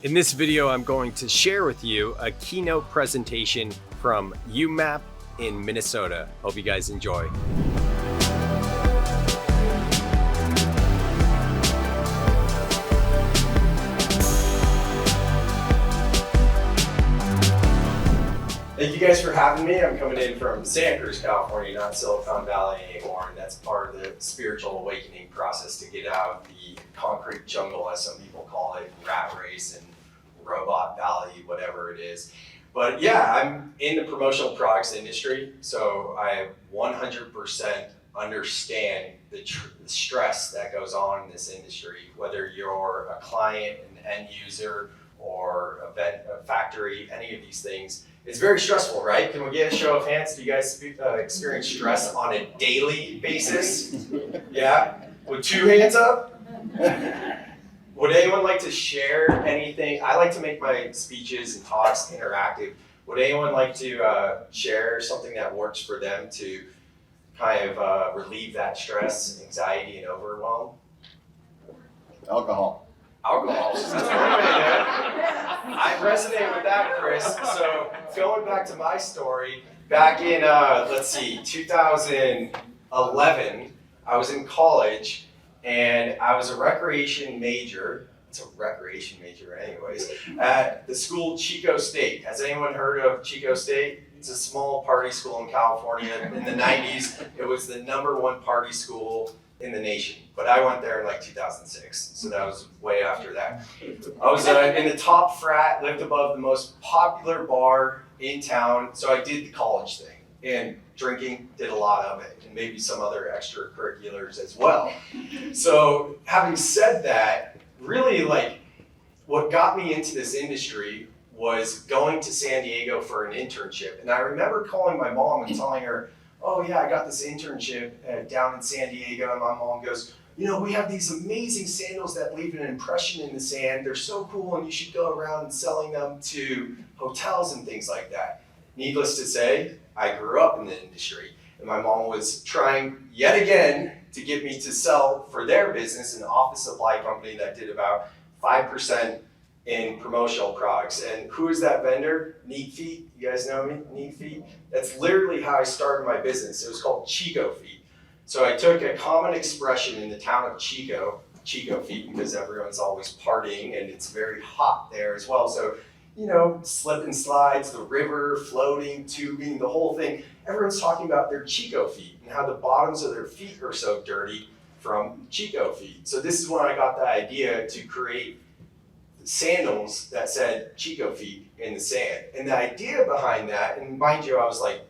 In this video, I'm going to share with you a keynote presentation from UMAPP in Minnesota. Hope you guys enjoy. Thank you guys for having me. I'm coming in from Santa Cruz, California, not Silicon Valley anymore, and that's part of the spiritual awakening process to get out of the concrete jungle, as some people call it, rat race and robot valley, whatever it is. But yeah, I'm in the promotional products industry, so I 100% understand the stress that goes on in this industry, whether you're a client, an end user, or a factory, any of these things. It's very stressful, right? Can we get a show of hands? Do you guys experience stress on a daily basis? Yeah? With two hands up? Would anyone like to share anything? I like to make my speeches and talks interactive. Would anyone like to share something that works for them to kind of relieve that stress, anxiety, and overwhelm? Alcohol. Alcohol. That's one way to do it. I resonate with that, Chris. So going back to my story, back in, 2011, I was in college and I was a recreation major. It's a recreation major anyways, at the school Chico State. Has anyone heard of Chico State? It's a small party school in California. In the 90s, it was the #1 party school in the nation, but I went there in like 2006, so that was way after that. I was in the top frat, lived above the most popular bar in town, so I did the college thing, and drinking, did a lot of it, and maybe some other extracurriculars as well. So having said that, really like what got me into this industry was going to San Diego for an internship, and I remember calling my mom and telling her, oh yeah, I got this internship down in San Diego, and my mom goes, you know, we have these amazing sandals that leave an impression in the sand. They're so cool, and you should go around selling them to hotels and things like that. Needless to say, I grew up in the industry, and my mom was trying yet again to get me to sell for their business, an office supply company that did about 5% in promotional products. And who is that vendor? Neat Feet. You guys know me? Neat Feet. That's literally how I started my business. It was called Chico Feet. So I took a common expression in the town of Chico Feet, because everyone's always partying and it's very hot there as well. So, you know, slip and slides, the river, floating, tubing, the whole thing. Everyone's talking about their Chico feet and how the bottoms of their feet are so dirty from Chico Feet. So this is when I got the idea to create sandals that said Chico Feet in the sand. And the idea behind that, and mind you, I was like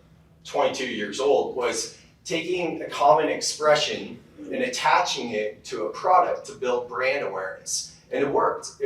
22 years old, was taking a common expression and attaching it to a product to build brand awareness. And it worked.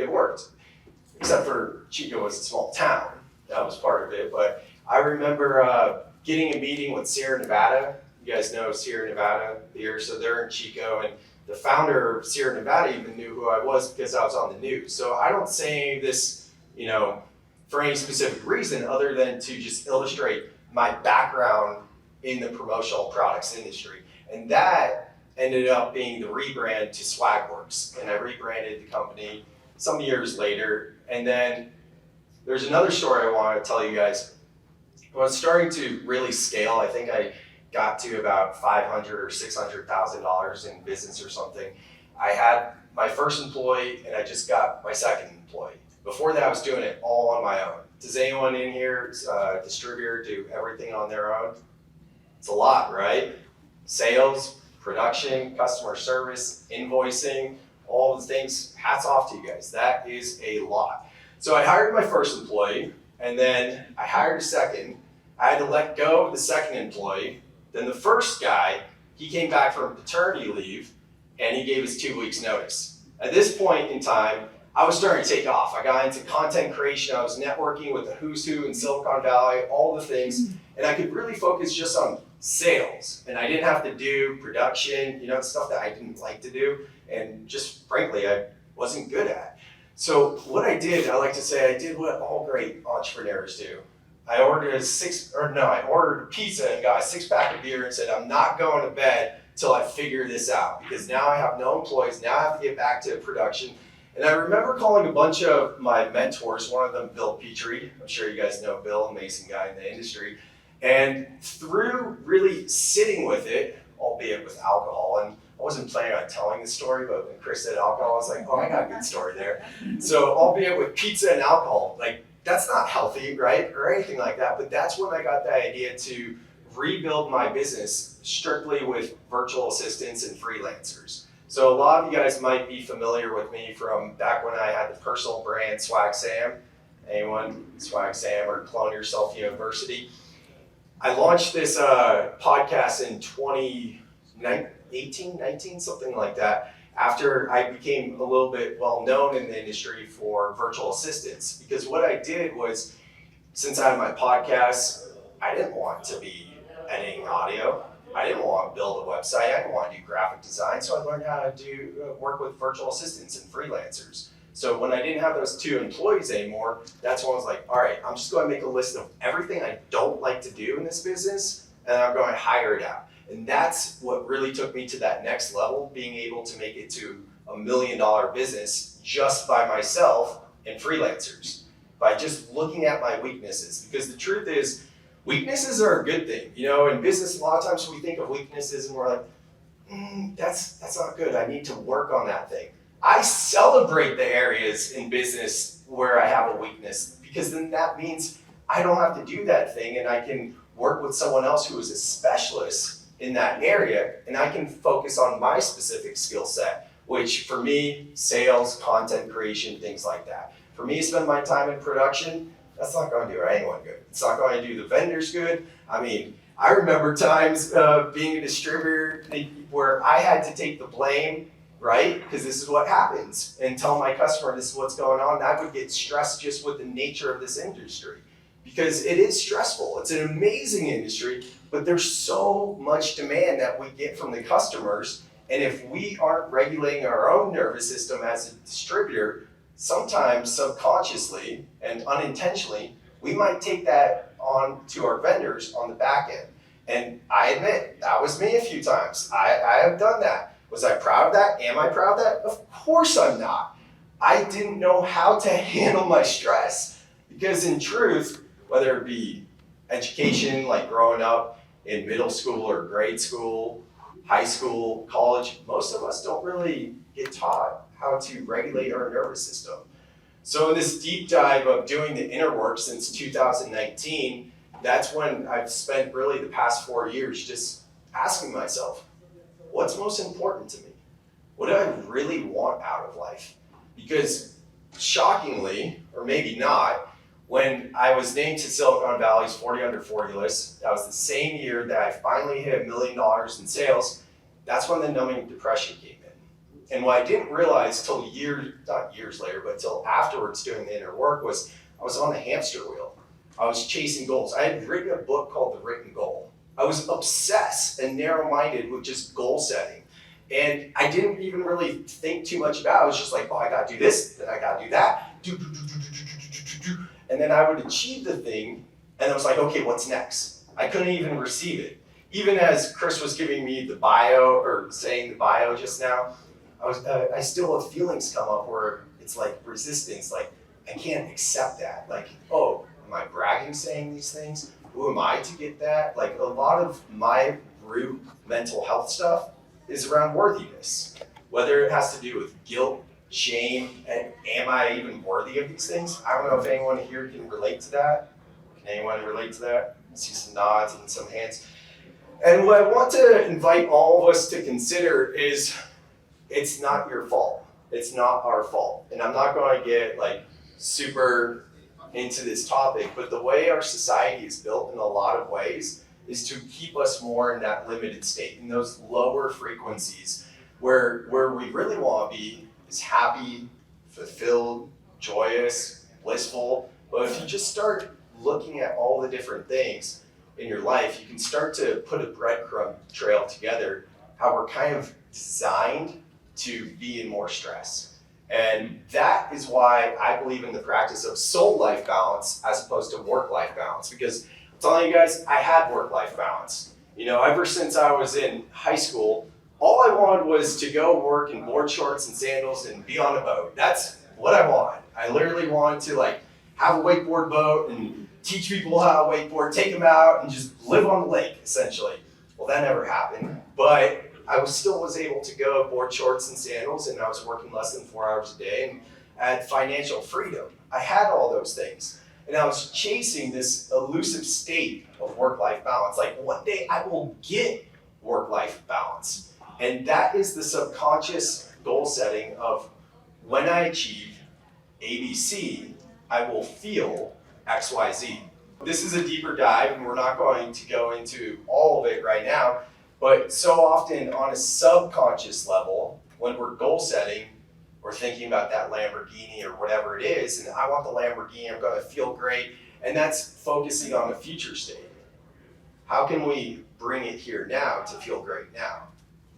Except for Chico was a small town. That was part of it. But I remember getting a meeting with Sierra Nevada. You guys know Sierra Nevada here, so they're in Chico, and the founder of Sierra Nevada even knew who I was because I was on the news. So I don't say this, you know, for any specific reason other than to just illustrate my background in the promotional products industry. And that ended up being the rebrand to Swagworks. And I rebranded the company some years later. And then there's another story I want to tell you guys. When I was starting to really scale, I think I got to about $500,000 or $600,000 in business or something. I had my first employee and I just got my second employee. Before that, I was doing it all on my own. Does anyone in here, distributor, do everything on their own? It's a lot, right? Sales, production, customer service, invoicing, all the things. Hats off to you guys. That is a lot. So I hired my first employee, and then I hired a second. I had to let go of the second employee. Then the first guy, he came back from paternity leave and he gave us 2 weeks notice. At this point in time, I was starting to take off. I got into content creation. I was networking with the who's who in Silicon Valley, all the things, and I could really focus just on sales. And I didn't have to do production, you know, stuff that I didn't like to do, and just frankly, I wasn't good at. So what I did, I like to say, I did what all great entrepreneurs do. I ordered a pizza and got a 6-pack of beer and said, I'm not going to bed till I figure this out, because now I have no employees, now I have to get back to production. And I remember calling a bunch of my mentors, one of them, Bill Petrie. I'm sure you guys know Bill, amazing guy in the industry. And through really sitting with it, albeit with alcohol, and I wasn't planning on telling the story, but when Chris said alcohol, I was like, oh, I got a good story there. So albeit with pizza and alcohol, like that's not healthy, right? Or anything like that. But that's when I got the idea to rebuild my business strictly with virtual assistants and freelancers. So a lot of you guys might be familiar with me from back when I had the personal brand Swag Sam. Anyone? Swag Sam or Clone Yourself University. I launched this podcast in 2018, 19, something like that, after I became a little bit well known in the industry for virtual assistants. Because what I did was, since I had my podcast, I didn't want to be editing audio. I didn't want to build a website. I didn't want to do graphic design. So I learned how to work with virtual assistants and freelancers. So when I didn't have those 2 employees anymore, that's when I was like, all right, I'm just going to make a list of everything I don't like to do in this business, and I'm going to hire it out. And that's what really took me to that next level, being able to make it to $1 million business just by myself and freelancers, by just looking at my weaknesses. Because the truth is, weaknesses are a good thing. You know, in business, a lot of times we think of weaknesses and we're like, that's not good. I need to work on that thing. I celebrate the areas in business where I have a weakness, because then that means I don't have to do that thing and I can work with someone else who is a specialist in that area, and I can focus on my specific skill set, which for me, sales, content creation, things like that. For me to spend my time in production, that's not going to do anyone good. It's not going to do the vendors good. I mean, I remember times being a distributor where I had to take the blame, right? Because this is what happens, and tell my customer this is what's going on. I would get stressed just with the nature of this industry, because it is stressful. It's an amazing industry, but there's so much demand that we get from the customers. And if we aren't regulating our own nervous system as a distributor, sometimes subconsciously and unintentionally, we might take that on to our vendors on the back end. And I admit, that was me a few times. I have done that. Was I proud of that? Am I proud of that? Of course I'm not. I didn't know how to handle my stress, because in truth, whether it be education, like growing up in middle school or grade school, high school, college, most of us don't really get taught how to regulate our nervous system. So in this deep dive of doing the inner work since 2019, that's when I've spent really the past 4 years just asking myself, what's most important to me? What do I really want out of life? Because shockingly, or maybe not, when I was named to Silicon Valley's 40 Under 40 list, that was the same year that I finally hit $1 million in sales. That's when the numbing depression came in. And what I didn't realize till not years later, but till afterwards doing the inner work, was I was on the hamster wheel. I was chasing goals. I had written a book called The Written Goal. I was obsessed and narrow-minded with just goal setting. And I didn't even really think too much about it. I was just like, oh, I gotta do this, then I gotta do that. And then I would achieve the thing, and I was like, okay, what's next? I couldn't even receive it. Even as Chris was giving me the bio, or saying the bio just now, I still have feelings come up where it's like resistance, like I can't accept that. Like, oh, am I bragging saying these things? Who am I to get that? Like, a lot of my root mental health stuff is around worthiness. Whether it has to do with guilt, shame, and am I even worthy of these things? I don't know if anyone here can relate to that. Can anyone relate to that? I see some nods and some hands. And what I want to invite all of us to consider is, it's not your fault. It's not our fault. And I'm not going to get like super into this topic, but the way our society is built in a lot of ways is to keep us more in that limited state, in those lower frequencies where we really want to be is happy, fulfilled, joyous, blissful. But if you just start looking at all the different things in your life, you can start to put a breadcrumb trail together, how we're kind of designed to be in more stress. And that is why I believe in the practice of soul-life balance as opposed to work-life balance. Because I'm telling you guys, I had work-life balance. You know, ever since I was in high school, All I wanted was to go work in board shorts and sandals and be on a boat. That's what I wanted. I literally wanted to like have a wakeboard boat and teach people how to wakeboard, take them out and just live on the lake, essentially. Well, that never happened, but I still was able to go board shorts and sandals, and I was working less than 4 hours a day, and I had financial freedom. I had all those things, and I was chasing this elusive state of work-life balance. Like one day I will get work-life balance. And that is the subconscious goal setting of when I achieve ABC, I will feel XYZ. This is a deeper dive, and we're not going to go into all of it right now, but so often on a subconscious level, when we're goal setting, we're thinking about that Lamborghini or whatever it is, and I want the Lamborghini, I'm gonna feel great, and that's focusing on the future state. How can we bring it here now to feel great now?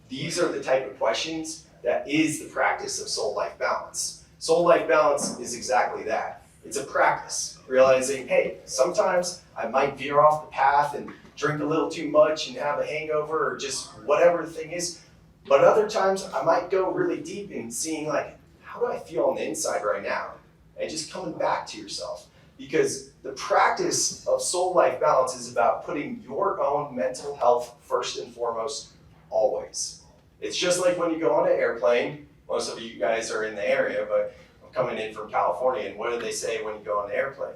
These are the type of questions that is the practice of soul-life balance. Soul-life balance is exactly that. It's a practice, realizing, hey, sometimes I might veer off the path and drink a little too much and have a hangover or just whatever the thing is. But other times I might go really deep in seeing like, how do I feel on the inside right now? And just coming back to yourself. Because the practice of soul-life balance is about putting your own mental health first and foremost, always. It's just like when you go on an airplane. Most of you guys are in the area, but I'm coming in from California, and what do they say when you go on an airplane?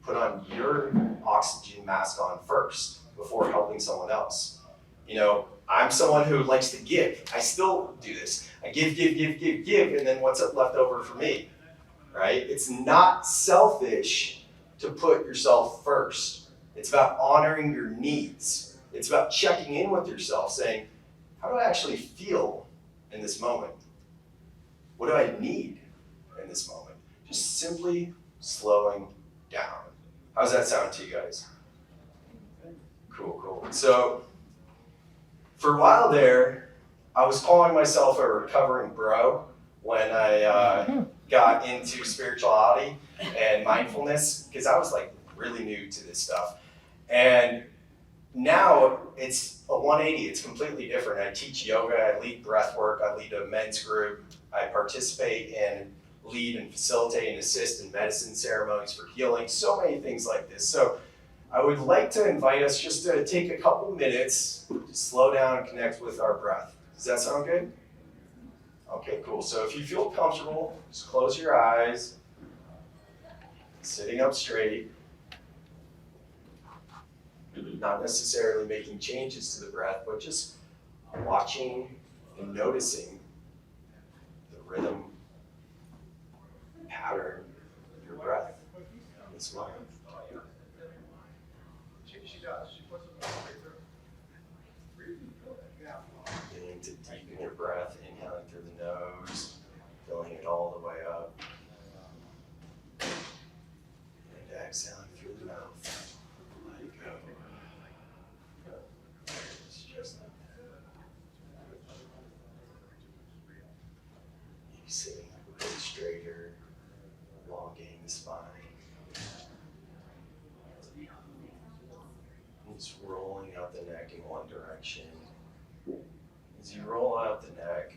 Put on your oxygen mask on first before helping someone else. You know, I'm someone who likes to give. I still do this. I give, and then what's left over for me, right? It's not selfish to put yourself first. It's about honoring your needs. It's about checking in with yourself, saying, how do I actually feel in this moment? What do I need in this moment? Just simply slowing down. How's that sound to you guys? Cool. So, for a while there, I was calling myself a recovering bro when I got into spirituality and mindfulness, because I was like really new to this stuff. And now it's a 180, it's completely different. I teach yoga, I lead breathwork, I lead a men's group, I participate and lead and facilitate and assist in medicine ceremonies for healing, so many things like this. So I would like to invite us just to take a couple minutes to slow down and connect with our breath. Does that sound good? Okay, cool. So if you feel comfortable, just close your eyes, sitting up straight. Not necessarily making changes to the breath, but just watching and noticing the rhythm, pattern of your breath in this moment. Beginning to deepen your breath, inhaling through the nose, filling it all the way up, and exhaling through the mouth. Let it go. Maybe sitting a bit straighter, elongating the spine. And just rolling out the neck in one direction. As you roll out the neck,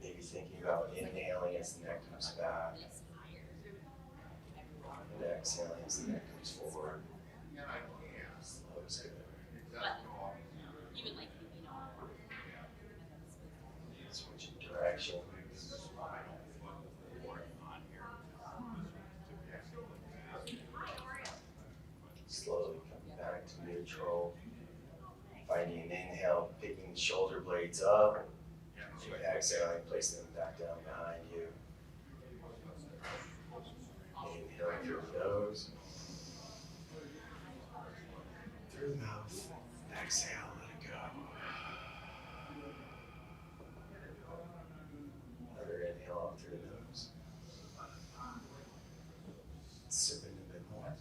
maybe thinking about inhaling as the neck comes back, and exhaling as the neck comes forward. Slow is good. Switching direction. Slowly coming back to neutral. Finding an inhale, picking the shoulder blades up. Exhaling, placing them back down behind you. Inhaling through the nose. Through the mouth. Exhale, let it go. Another inhale up through the nose. Sipping a bit more.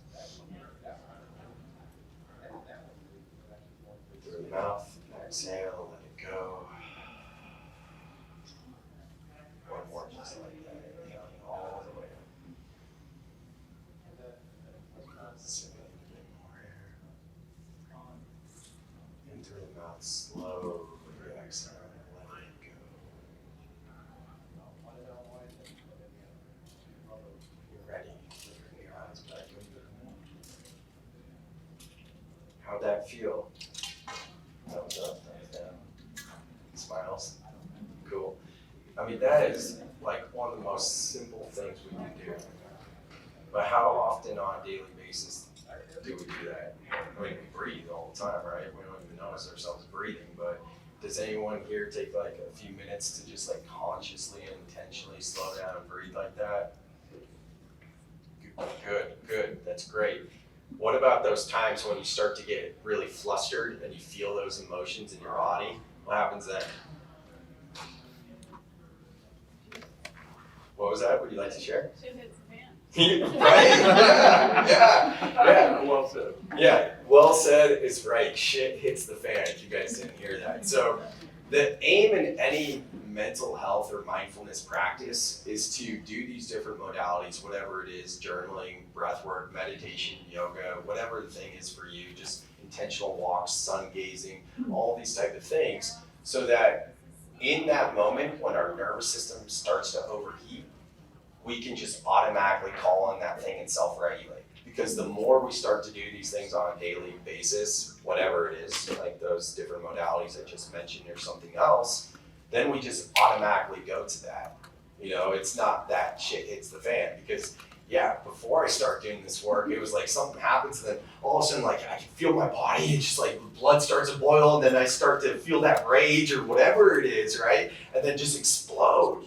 Through the mouth. Exhale, let it go. One more just like that. Inhaling all the way up. Sipping a bit more air. In through the mouth, slowly exhaling, that feel? Thumbs up, thumbs down, smiles, cool. I mean, that is like one of the most simple things we can do. But how often on a daily basis do we do that? I mean, we breathe all the time, right? We don't even notice ourselves breathing, but does anyone here take like a few minutes to just like consciously and intentionally slow down and breathe like that? Good, that's great. What about those times when you start to get really flustered and you feel those emotions in your body? What happens then? What was that? Would you like to share? Shit hits the fan. Right? Yeah. Well said. Yeah, well said is right. Shit hits the fan if you guys didn't hear that. So the aim in any mental health or mindfulness practice is to do these different modalities, whatever it is, journaling, breathwork, meditation, yoga, whatever the thing is for you, just intentional walks, sun gazing, all these type of things, so that in that moment when our nervous system starts to overheat, we can just automatically call on that thing and self-regulate. Because the more we start to do these things on a daily basis, whatever it is, like those different modalities I just mentioned or something else, then we just automatically go to that. You know, it's not that shit hits the fan. Because yeah, before I start doing this work, it was like something happens and then all of a sudden like I can feel my body and just like blood starts to boil and then I start to feel that rage or whatever it is, right? And then just explode.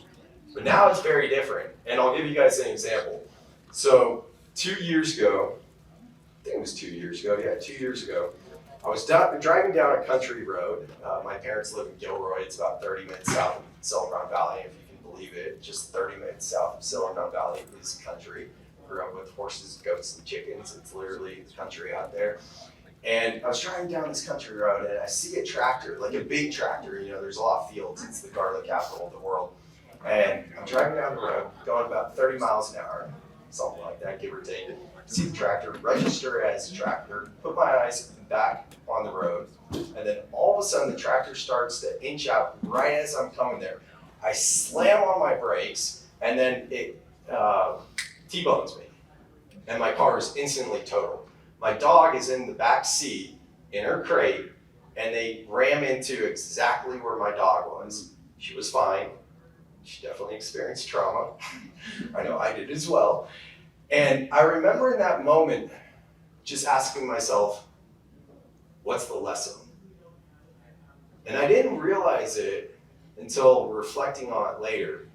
But now it's very different. And I'll give you guys an example. So 2 years ago, I think it was 2 years ago, yeah, 2 years ago, I was driving down a country road. My parents live in Gilroy. It's about 30 minutes south of Silicon Valley, if you can believe it. Just 30 minutes south of Silicon Valley is country. Grew up with horses, goats, and chickens. It's literally country out there. And I was driving down this country road, and I see a tractor, like a big tractor. You know, there's a lot of fields. It's the garlic capital of the world. And I'm driving down the road, going about 30 miles an hour, something like that, give or take. See the tractor, register as a tractor, put my eyes back on the road, and then all of a sudden the tractor starts to inch out right as I'm coming there. I slam on my brakes, and then it T-bones me, and my car is instantly totaled. My dog is in the back seat in her crate, and they ram into exactly where my dog was. She was fine. She definitely experienced trauma. I know I did as well. And I remember in that moment just asking myself, what's the lesson? And I didn't realize it until reflecting on it later.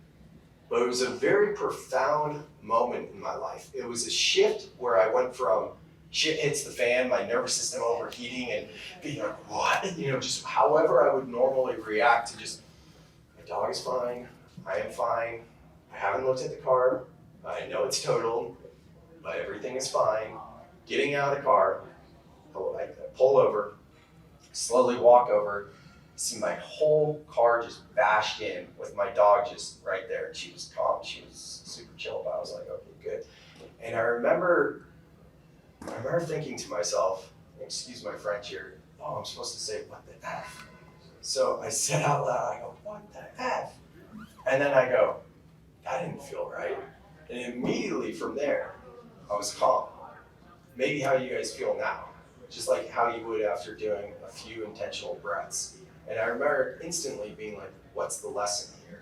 But it was a very profound moment in my life. It was a shift where I went from shit hits the fan, my nervous system overheating and being like, what? You know, just however I would normally react to just, my dog is fine, I am fine, I haven't looked at the car, I know it's totaled, but everything is fine. Getting out of the car, I pull over, slowly walk over, see my whole car just bashed in with my dog just right there. She was calm, she was super chill, but I was like, okay, good. And I remember thinking to myself, excuse my French here, oh, I'm supposed to say, what the F? So I said out loud, I go, what the F? And then I go, that didn't feel right. And immediately from there, I was calm. Maybe how you guys feel now, just like how you would after doing a few intentional breaths. And I remember instantly being like, what's the lesson here?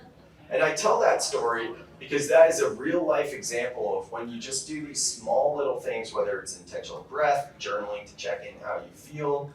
And I tell that story because that is a real life example of when you just do these small little things, whether it's intentional breath, journaling to check in how you feel,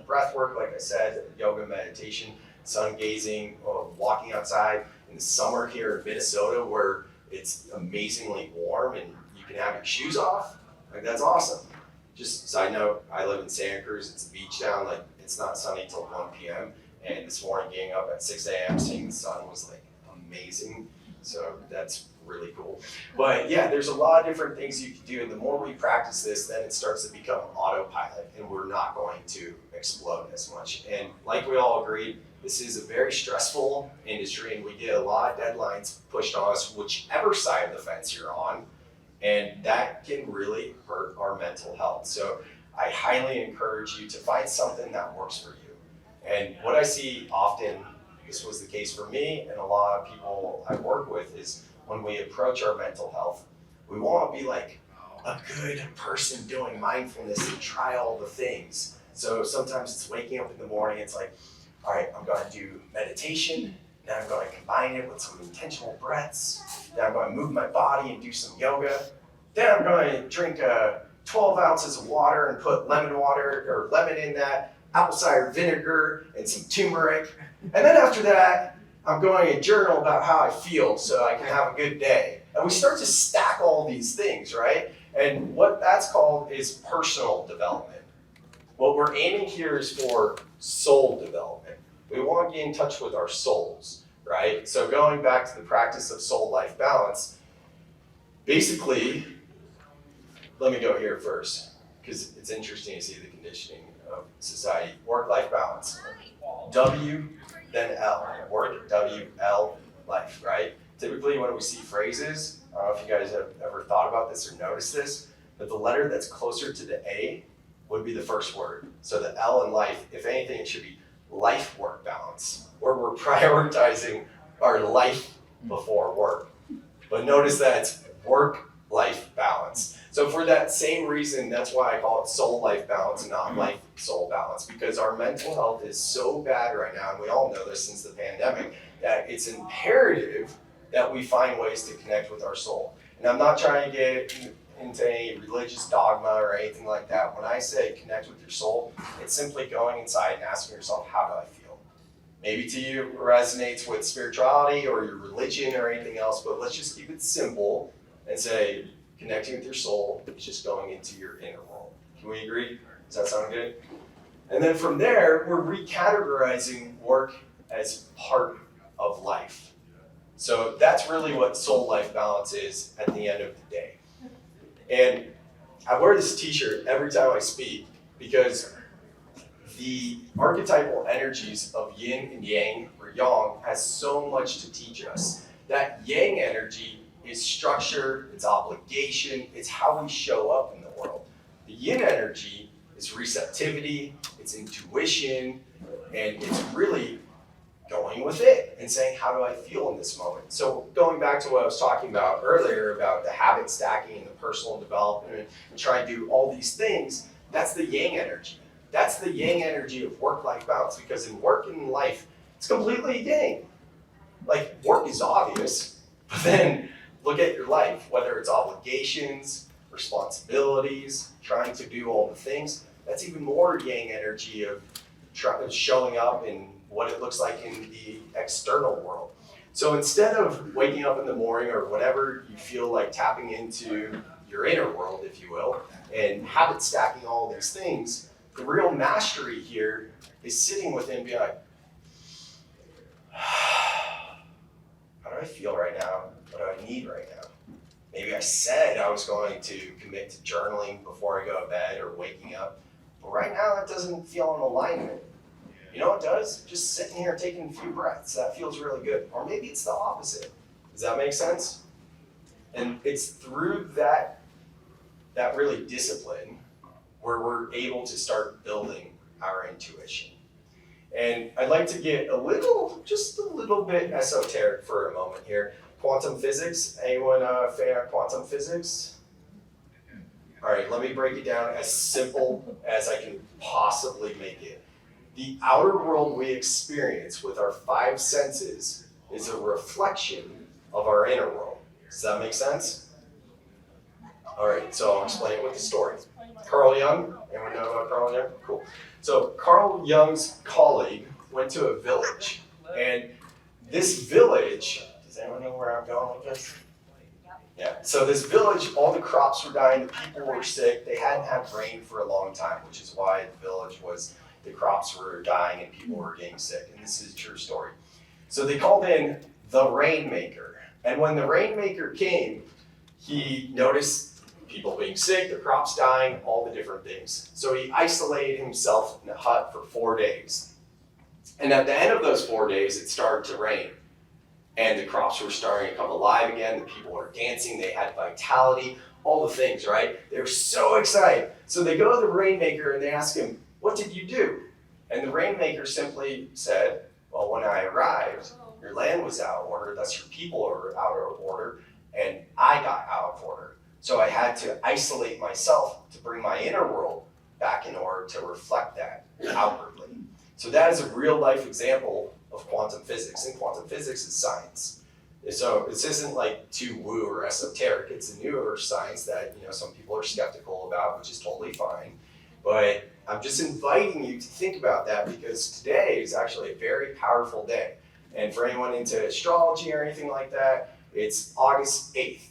breath work, like I said, yoga, meditation, sun gazing, walking outside in the summer here in Minnesota where it's amazingly warm and you can have your shoes off. Like, that's awesome. Just side note, I live in Santa Cruz. It's a beach town. Like, it's not sunny till 1 p.m. And this morning, getting up at 6 a.m., seeing the sun was like amazing. So that's really cool. But yeah, there's a lot of different things you can do. And the more we practice this, then it starts to become autopilot and we're not going to explode as much. And like we all agreed, this is a very stressful industry and we get a lot of deadlines pushed on us, whichever side of the fence you're on. And that can really hurt our mental health. So I highly encourage you to find something that works for you. And what I see often, this was the case for me and a lot of people I work with, is when we approach our mental health, we want to be like a good person doing mindfulness and try all the things. So sometimes it's waking up in the morning, it's like, all right, I'm going to do meditation, then I'm going to combine it with some intentional breaths, then I'm going to move my body and do some yoga, then I'm going to drink 12 ounces of water and put lemon in that, apple cider vinegar and some turmeric, and then after that, I'm going to journal about how I feel so I can have a good day. And we start to stack all these things, right? And what that's called is personal development. What we're aiming here is for soul development. We want to get in touch with our souls, right? So going back to the practice of soul-life balance, basically, let me go here first, because it's interesting to see the conditioning of society. Work-life balance. W, then L. Work, W, L, life, right? Typically when we see phrases, I don't know if you guys have ever thought about this or noticed this, but the letter that's closer to the A would be the first word. So the L in life, if anything, it should be life-work balance, where we're prioritizing our life before work. But notice that it's work-life balance. So for that same reason, that's why I call it soul-life balance and not life-soul balance, because our mental health is so bad right now, and we all know this since the pandemic, that it's imperative that we find ways to connect with our soul. And I'm not trying to get into any religious dogma or anything like that. When I say connect with your soul, it's simply going inside and asking yourself, how do I feel? Maybe to you it resonates with spirituality or your religion or anything else, but let's just keep it simple and say, connecting with your soul is just going into your inner world. Can we agree? Does that sound good? And then from there, we're recategorizing work as part of life. So that's really what soul-life balance is at the end of the day. And I wear this t-shirt every time I speak because the archetypal energies of yin and yang, or yang, has so much to teach us. That yang energy is structure, it's obligation, it's how we show up in the world. The yin energy is receptivity, it's intuition, and it's really going with it and saying, how do I feel in this moment? So going back to what I was talking about earlier about the habit stacking and the personal development and trying to do all these things, that's the yang energy. That's the yang energy of work-life balance, because in work and in life, it's completely yang. Like, work is obvious, but then look at your life, whether it's obligations, responsibilities, trying to do all the things, that's even more yang energy of showing up in what it looks like in the external world. So instead of waking up in the morning or whenever you feel like tapping into your inner world, if you will, and habit stacking all these things, the real mastery here is sitting within and being like, how do I feel right now? What do I need right now? Maybe I said I was going to commit to journaling before I go to bed or waking up, but right now that doesn't feel in alignment. You know what it does? Just sitting here taking a few breaths, that feels really good. Or maybe it's the opposite. Does that make sense? And it's through that really discipline where we're able to start building our intuition. And I'd like to get just a little bit esoteric for a moment here. Quantum physics, anyone a fan of quantum physics? All right, let me break it down as simple as I can possibly make it. The outer world we experience with our five senses is a reflection of our inner world. Does that make sense? All right, so I'll explain it with a story. Carl Jung, anyone know about Carl Jung? Cool. So Carl Jung's colleague went to a village, and this village, does anyone know where I'm going with this? Yeah, so this village, all the crops were dying, the people were sick, they hadn't had rain for a long time, which is why the village the crops were dying and people were getting sick, and this is a true story. So they called in the rainmaker, and when the rainmaker came, he noticed people being sick, the crops dying, all the different things. So he isolated himself in a hut for 4 days. And at the end of those 4 days, it started to rain. And the crops were starting to come alive again, the people were dancing, they had vitality, all the things, right? They were so excited. So they go to the rainmaker and they ask him, what did you do? And the rainmaker simply said, well, when I arrived, your land was out of order, thus your people were out of order, and I got out of order. So I had to isolate myself to bring my inner world back in order to reflect that outwardly. So that is a real life example of quantum physics, and quantum physics is science. So this isn't like too woo or esoteric. It's a newer science that some people are skeptical about, which is totally fine. But I'm just inviting you to think about that, because today is actually a very powerful day. And for anyone into astrology or anything like that, it's August 8th,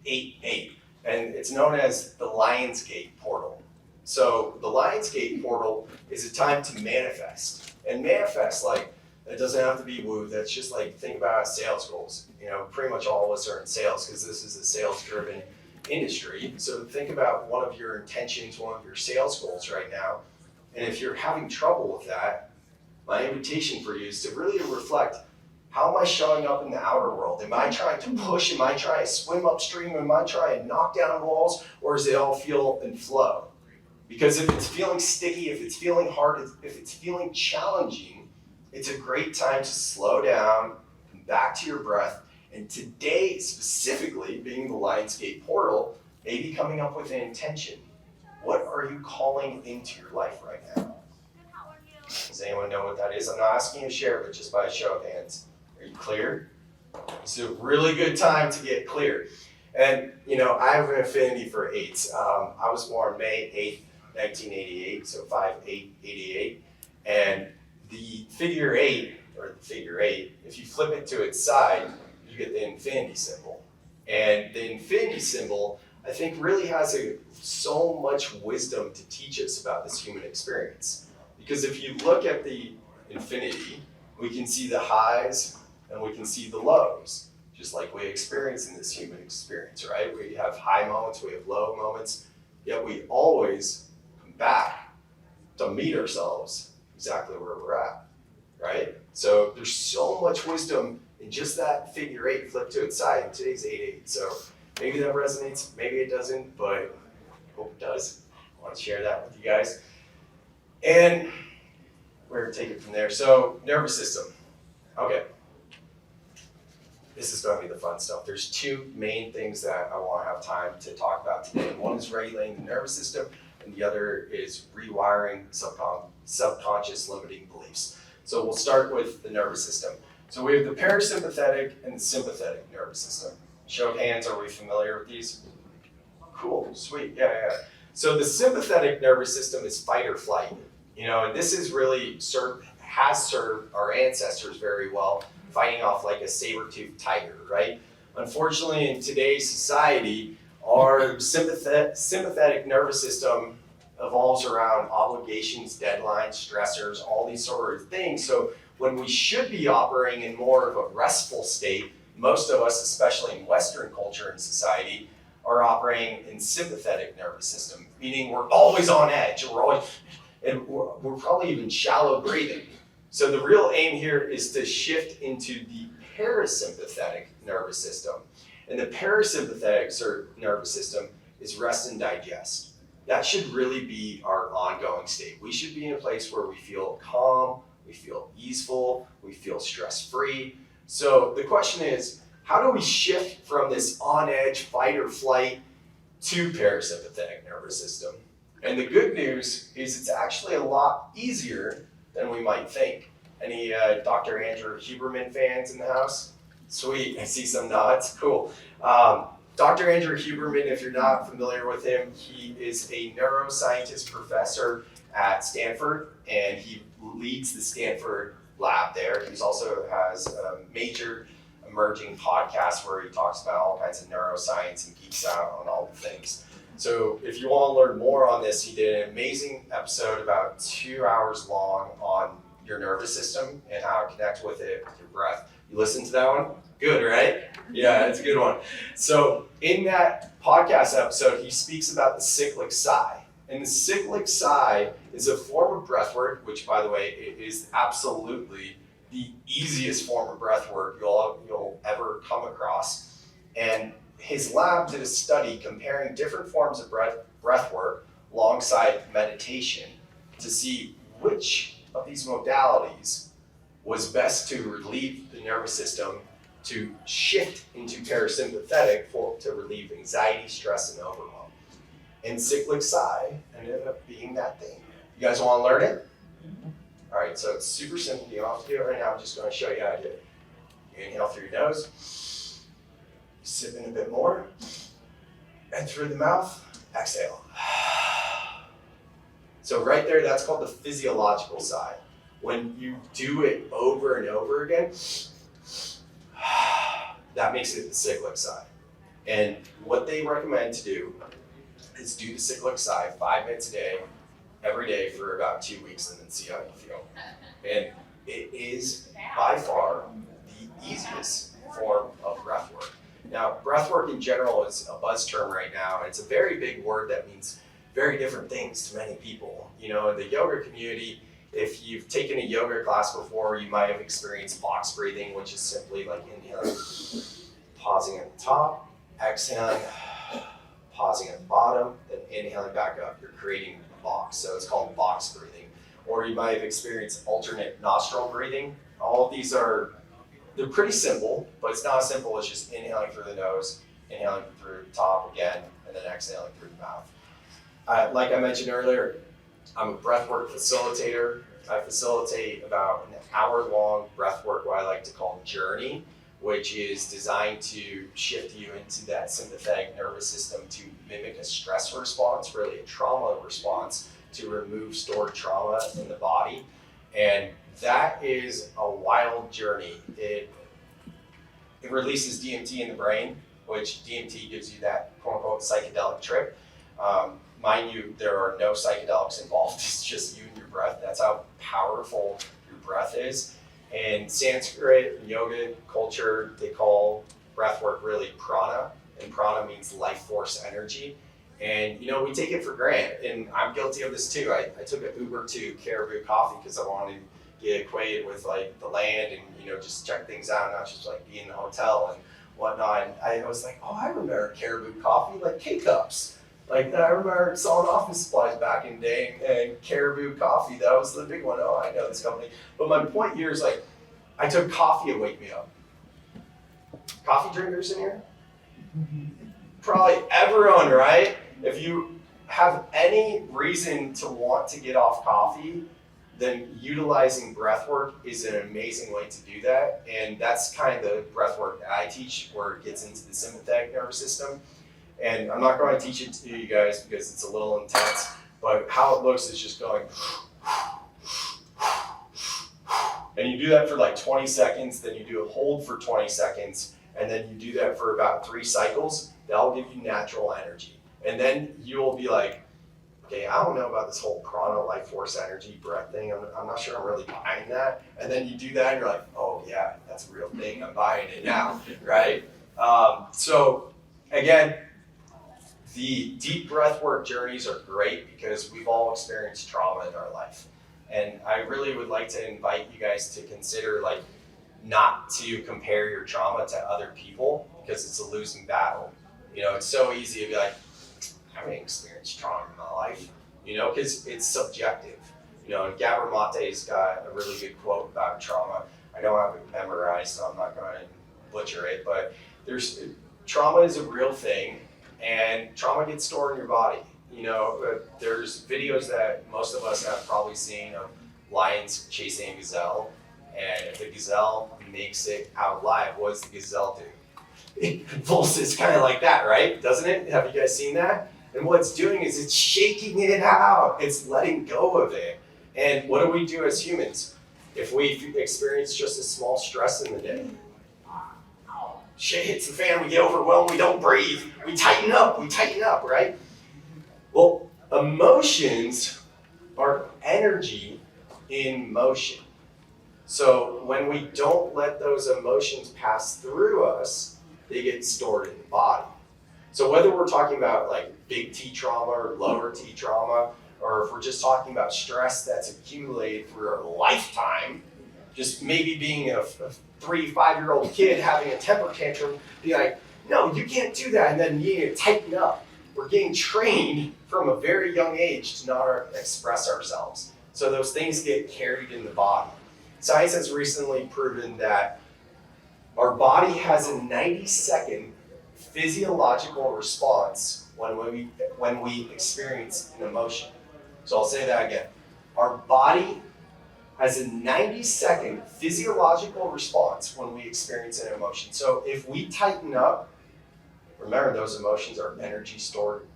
8/8, and it's known as the Lionsgate portal. So the Lionsgate portal is a time to manifest. And manifest, like, it doesn't have to be woo. That's just like, think about sales goals. Pretty much all of us are in sales because this is a sales-driven industry. So think about one of your intentions, one of your sales goals right now. And if you're having trouble with that, my invitation for you is to really reflect, how am I showing up in the outer world? Am I trying to push? Am I trying to swim upstream? Am I trying to knock down walls? Or does it all feel and flow? Because if it's feeling sticky, if it's feeling hard, if it's feeling challenging, it's a great time to slow down, come back to your breath. And today, specifically, being the Lionsgate portal, maybe coming up with an intention. What are you calling into your life right now? Does anyone know what that is? I'm not asking you to share, but just by a show of hands. Are you clear? It's a really good time to get clear. And, I have an affinity for eights. I was born May 8th, 1988, so 5/8/88. And the figure eight, if you flip it to its side, you get the infinity symbol. And the infinity symbol, I think, really has so much wisdom to teach us about this human experience. Because if you look at the infinity, we can see the highs and we can see the lows, just like we experience in this human experience, right? We have high moments, we have low moments, yet we always come back to meet ourselves exactly where we're at, right? So there's so much wisdom in just that figure eight flipped to its side, and today's 8/8. So maybe that resonates, maybe it doesn't, but I hope it does. I want to share that with you guys. And we're going to take it from there. So nervous system. Okay. This is going to be the fun stuff. There's two main things that I want to have time to talk about today. One is regulating the nervous system, and the other is rewiring subconscious limiting beliefs. So we'll start with the nervous system. So we have the parasympathetic and the sympathetic nervous system. Show of hands, are we familiar with these? Cool, sweet, yeah. So the sympathetic nervous system is fight or flight. And this is really has served our ancestors very well, fighting off like a saber-toothed tiger, right? Unfortunately, in today's society, our sympathetic nervous system evolves around obligations, deadlines, stressors, all these sort of things. So when we should be operating in more of a restful state, most of us, especially in Western culture and society, are operating in sympathetic nervous system, meaning we're always on edge, we're probably even shallow breathing. So the real aim here is to shift into the parasympathetic nervous system. And the parasympathetic nervous system is rest and digest. That should really be our ongoing state. We should be in a place where we feel calm, we feel easeful, we feel stress-free. So the question is, how do we shift from this on-edge fight or flight to parasympathetic nervous system? And the good news is it's actually a lot easier than we might think. Any Dr. Andrew Huberman fans in the house? Sweet, I see some nods, cool. Dr. Andrew Huberman, if you're not familiar with him, he is a neuroscientist professor at Stanford, and he leads the Stanford lab there. He also has a major emerging podcast where he talks about all kinds of neuroscience and geeks out on all the things. So if you want to learn more on this, he did an amazing episode about 2 hours long on your nervous system and how to connect with it with your breath. You listened to that one? Good, right? Yeah, it's a good one. So in that podcast episode, he speaks about the cyclic sigh. And the cyclic sigh is a form of breath work, which, by the way, is absolutely the easiest form of breath work you'll ever come across. And his lab did a study comparing different forms of breath work alongside meditation to see which of these modalities was best to relieve the nervous system to shift into parasympathetic to relieve anxiety, stress, and overwhelm. And cyclic sigh, ended up being that thing. You guys want to learn it? All right, so it's super simple. You don't have to do it right now. I'm just going to show you how to do it. You inhale through your nose, sip in a bit more, and through the mouth, exhale. So right there, that's called the physiological side. When you do it over and over again, that makes it the cyclic side. And what they recommend to do is do the cyclic side 5 minutes a day, every day for about 2 weeks, and then see how you feel. And it is by far the easiest form of breath work. Now, breath work in general is a buzz term right now. It's a very big word that means very different things to many people. You know, in the yoga community, if you've taken a yoga class before, you might have experienced box breathing, which is simply like inhaling, pausing at the top, exhaling, pausing at the bottom, then inhaling back up. You're creating a box, so it's called box breathing. Or you might have experienced alternate nostril breathing. All of these they're pretty simple, but it's not as simple as just inhaling through the nose, inhaling through the top again, and then exhaling through the mouth. Like I mentioned earlier, I'm a breathwork facilitator. I facilitate about an hour-long breathwork, what I like to call journey, which is designed to shift you into that sympathetic nervous system to mimic a stress response, really a trauma response, to remove stored trauma in the body. And that is a wild journey. It releases DMT in the brain, which DMT gives you that quote-unquote psychedelic trip. Mind you, there are no psychedelics involved. It's just you and your breath. That's how powerful your breath is. In Sanskrit and yoga culture, they call breath work really prana, and prana means life force energy. And you know, we take it for granted, and I'm guilty of this too. I took an Uber to Caribou Coffee because I wanted to get acquainted with like the land and, you know, just check things out, not just like be in the hotel and whatnot. And I was like, oh, I remember Caribou Coffee, like K-Cups. Like I remember selling office supplies back in the day, and Caribou Coffee, that was the big one. Oh, I know this company. But my point here is like, I took coffee to wake me up. Coffee drinkers in here? Probably everyone, right? If you have any reason to want to get off coffee, then utilizing breath work is an amazing way to do that. And that's kind of the breath work that I teach, where it gets into the sympathetic nervous system. And I'm not going to teach it to you guys because it's a little intense, but how it looks is just going, and you do that for like 20 seconds, then you do a hold for 20 seconds, and then you do that for about 3 cycles. That'll give you natural energy. And then you'll be like, okay, I don't know about this whole prana, life force energy, breath thing. I'm not sure I'm really buying that. And then you do that and you're like, oh yeah, that's a real thing. I'm buying it now, right? So again, the deep breath work journeys are great because we've all experienced trauma in our life. And I really would like to invite you guys to consider like not to compare your trauma to other people, because it's a losing battle. You know, it's so easy to be like, I haven't experienced trauma in my life, you know, because it's subjective. You know, and Gabor Mate's got a really good quote about trauma. I don't have it memorized, so I'm not going to butcher it, but trauma is a real thing, and trauma gets stored in your body. You know, there's videos that most of us have probably seen of lions chasing a gazelle, and if the gazelle makes it out alive, what does the gazelle do? It convulses kind of like that, right? Doesn't it? Have you guys seen that? And what it's doing is it's shaking it out. It's letting go of it. And what do we do as humans? If we experience just a small stress in the day, shit hits the fan, we get overwhelmed, we don't breathe, we tighten up, right? Well, emotions are energy in motion. So when we don't let those emotions pass through us, they get stored in the body. So whether we're talking about like big T trauma or lower T trauma, or if we're just talking about stress that's accumulated through our lifetime, just maybe being a 3-5-year-old kid having a temper tantrum, be like, no, you can't do that, and then needing to tighten up. We're getting trained from a very young age to not express ourselves. So those things get carried in the body. Science has recently proven that our body has a 90-second physiological response when we experience an emotion. So I'll say that again. Our body has a 90-second physiological response when we experience an emotion. So if we tighten up, remember those emotions are energy stored,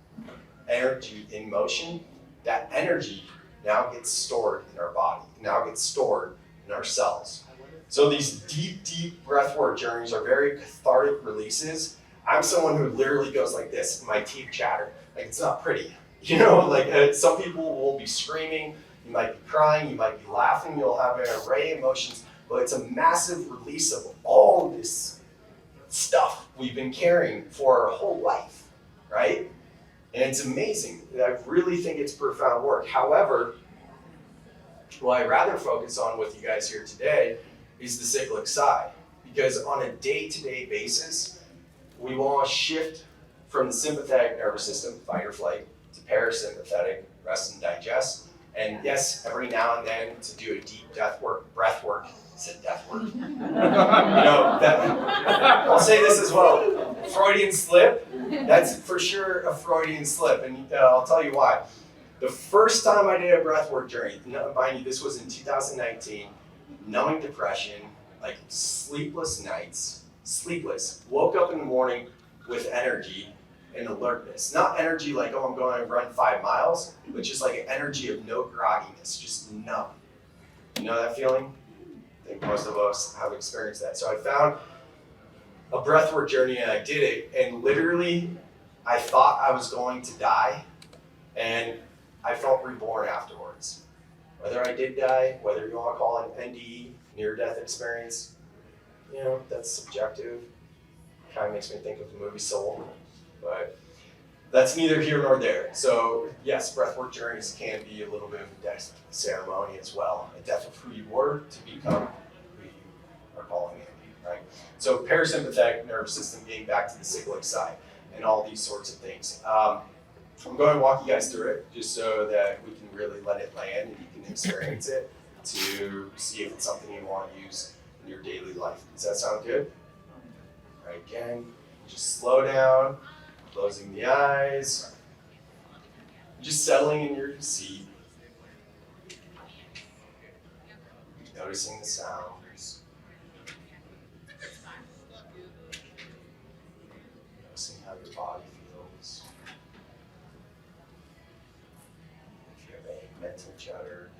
energy in motion. That energy now gets stored in our body, now gets stored in our cells. So these deep breathwork journeys are very cathartic releases. I'm someone who literally goes like this, my teeth chatter. Like, it's not pretty. You know, like some people will be screaming, you might be crying, you might be laughing, you'll have an array of emotions, but it's a massive release of all this stuff we've been carrying for our whole life, right? And it's amazing. I really think it's profound work. However, what I'd rather focus on with you guys here today is the cyclic side. Because on a day-to-day basis, we want to shift from the sympathetic nervous system, fight or flight, to parasympathetic, rest and digest. And yes, every now and then to do a deep breath work. I said death work. I'll say this as well. Freudian slip, that's for sure a Freudian slip. And I'll tell you why. The first time I did a breathwork journey, mind you, this was in 2019, numbing depression, like sleepless nights, woke up in the morning with energy and alertness. Not energy like, oh, I'm going to run 5 miles, but just like an energy of no grogginess, just numb. You know that feeling? I think most of us have experienced that. So I found a breathwork journey and I did it, and literally I thought I was going to die, and I felt reborn afterwards. Whether I did die, whether you want to call it an NDE, near-death experience, you know, that's subjective. Kind of makes me think of the movie Soul, but that's neither here nor there. So yes, breathwork journeys can be a little bit of a death ceremony as well, a death of who you were to become who you are calling in, right? So parasympathetic nervous system, getting back to the cyclic side, and all these sorts of things. I'm going to walk you guys through it just so that we can really let it land and you can experience it to see if it's something you want to use in your daily life. Does that sound good? All right, again, just slow down, closing the eyes, just settling in your seat, noticing the sounds, noticing how your body feels. If you have any mental chatter,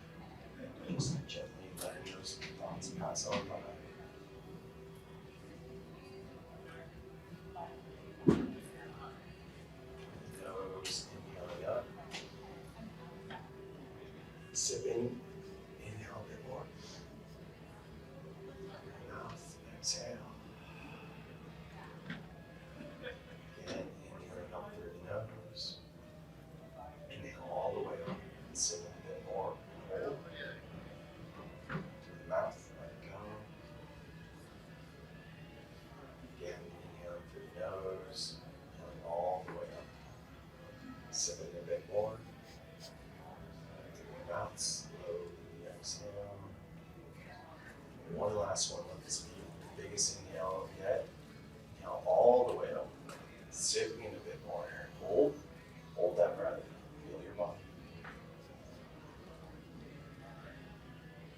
just gently letting those thoughts pass on by. Nose, inhaling up. Sipping, inhale a bit more. Mouth, exhale. Again, inhaling up through the nose. Inhale all the way up. Sipping a bit more. Hold. Through the mouth, let it go. Again, inhaling through the nose. Inhaling all the way up. Sipping a bit more. Through the mouth, slowly exhale. One last one. Let this be the biggest inhale yet. Inhale all the way up. Sipping in a bit more air. Hold. Hold that breath. Feel your body.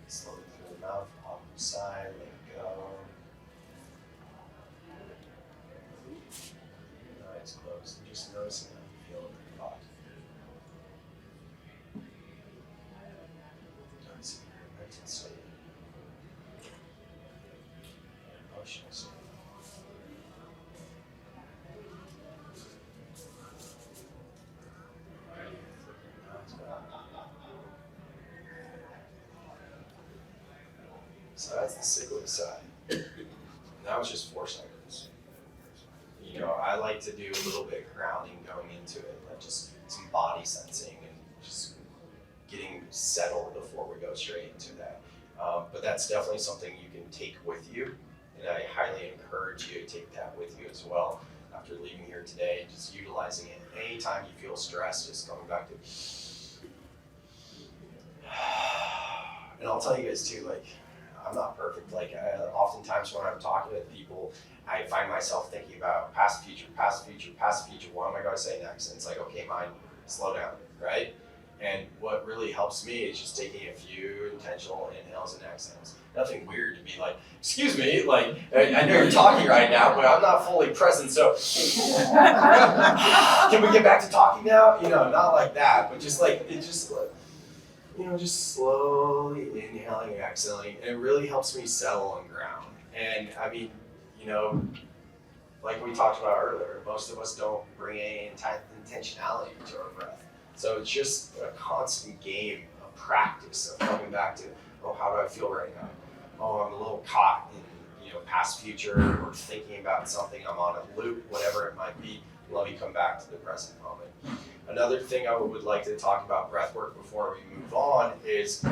Slowly through the mouth, opposite side, let it go. Eyes closed, and just noticing how you feel in your body. Noticing your mental state, emotional state. So that's the cyclic side. And that was just 4 cycles. You know, I like to do a little bit of grounding going into it, like just some body sensing and just getting settled before we go straight into that. But that's definitely something you can take with you, and I highly encourage you to take that with you as well after leaving here today, just utilizing it. Anytime you feel stressed, just going back to, and I'll tell you guys too, like, I'm not perfect. Like, oftentimes when I'm talking to people, I find myself thinking about past, future. What am I going to say next? And it's like, okay, mind, slow down, right? And what really helps me is just taking a few intentional inhales and exhales. Nothing weird to be like, excuse me, like, I know you're talking right now, but I'm not fully present, so can we get back to talking now? Not like that, but just like, just slowly inhaling and exhaling, and it really helps me settle and ground. And I mean, like we talked about earlier, most of us don't bring any intentionality to our breath. So it's just a constant game of practice of coming back to, how do I feel right now? I'm a little caught in, past, future, or thinking about something. I'm on a loop, whatever it might be. Let me come back to the present moment. Another thing I would like to talk about breath work before we move on is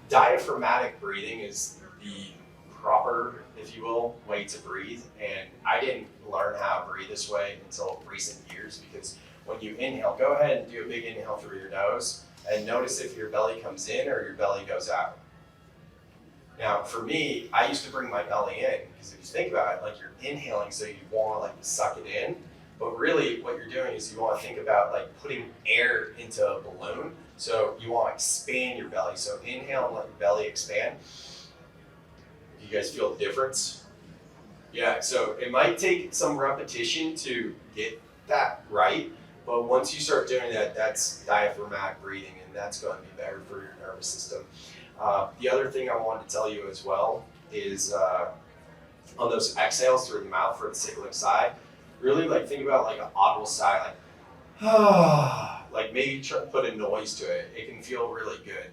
diaphragmatic breathing is the proper, if you will, way to breathe. And I didn't learn how to breathe this way until recent years, because when you inhale, go ahead and do a big inhale through your nose and notice if your belly comes in or your belly goes out. Now, for me, I used to bring my belly in, because if you think about it, like, you're inhaling, so you want to suck it in, but really what you're doing is you want to think about putting air into a balloon. So you want to expand your belly. So inhale and let your belly expand. You guys feel the difference? Yeah, so it might take some repetition to get that right, but once you start doing that, that's diaphragmatic breathing, and that's going to be better for your nervous system. The other thing I wanted to tell you as well is on those exhales through the mouth for the cyclic sigh, really think about an audible sigh, like maybe try to put a noise to it. It can feel really good.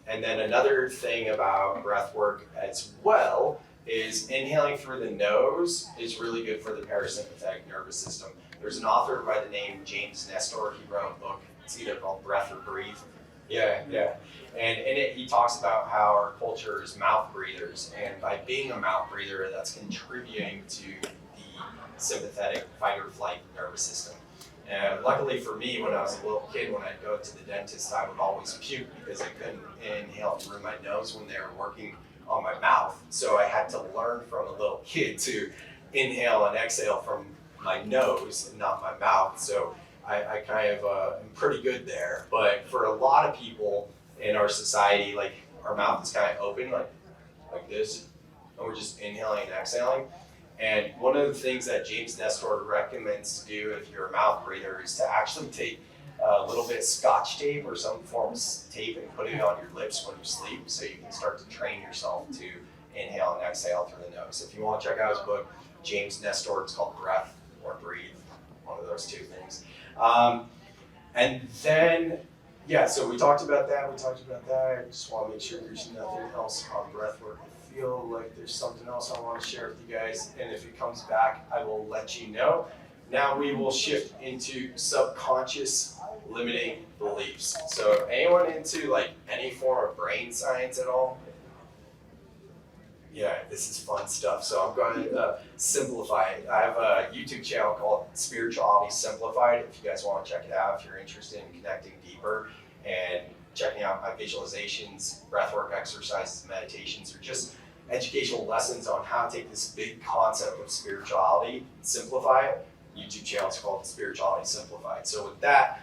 And then another thing about breath work as well is inhaling through the nose is really good for the parasympathetic nervous system. There's an author by the name James Nestor. He wrote a book. It's either called Breath or Breathe. Yeah. And in it, he talks about how our culture is mouth breathers. And by being a mouth breather, that's contributing to the sympathetic fight or flight nervous system. And luckily for me, when I was a little kid, when I'd go to the dentist, I would always puke because I couldn't inhale through my nose when they were working on my mouth. So I had to learn from a little kid to inhale and exhale from my nose and not my mouth. So I kind of am pretty good there. But for a lot of people in our society, our mouth is kind of open, like this, and we're just inhaling and exhaling. And one of the things that James Nestor recommends to do if you're a mouth breather is to actually take a little bit of Scotch tape or some form of tape and put it on your lips when you sleep, so you can start to train yourself to inhale and exhale through the nose. If you want to check out his book, James Nestor, it's called Breath or Breathe, one of those two things. And then, so we talked about that. I just want to make sure there's nothing else on breath work. I feel like there's something else I want to share with you guys, and if it comes back, I will let you know. Now we will shift into subconscious limiting beliefs. So anyone into any form of brain science at all? Yeah, this is fun stuff. So I'm going to simplify it. I have a YouTube channel called Spirituality Simplified. If you guys want to check it out, if you're interested in connecting deeper and checking out my visualizations, breathwork exercises, and meditations, or just educational lessons on how to take this big concept of spirituality and simplify it. YouTube channel is called Spirituality Simplified. So with that,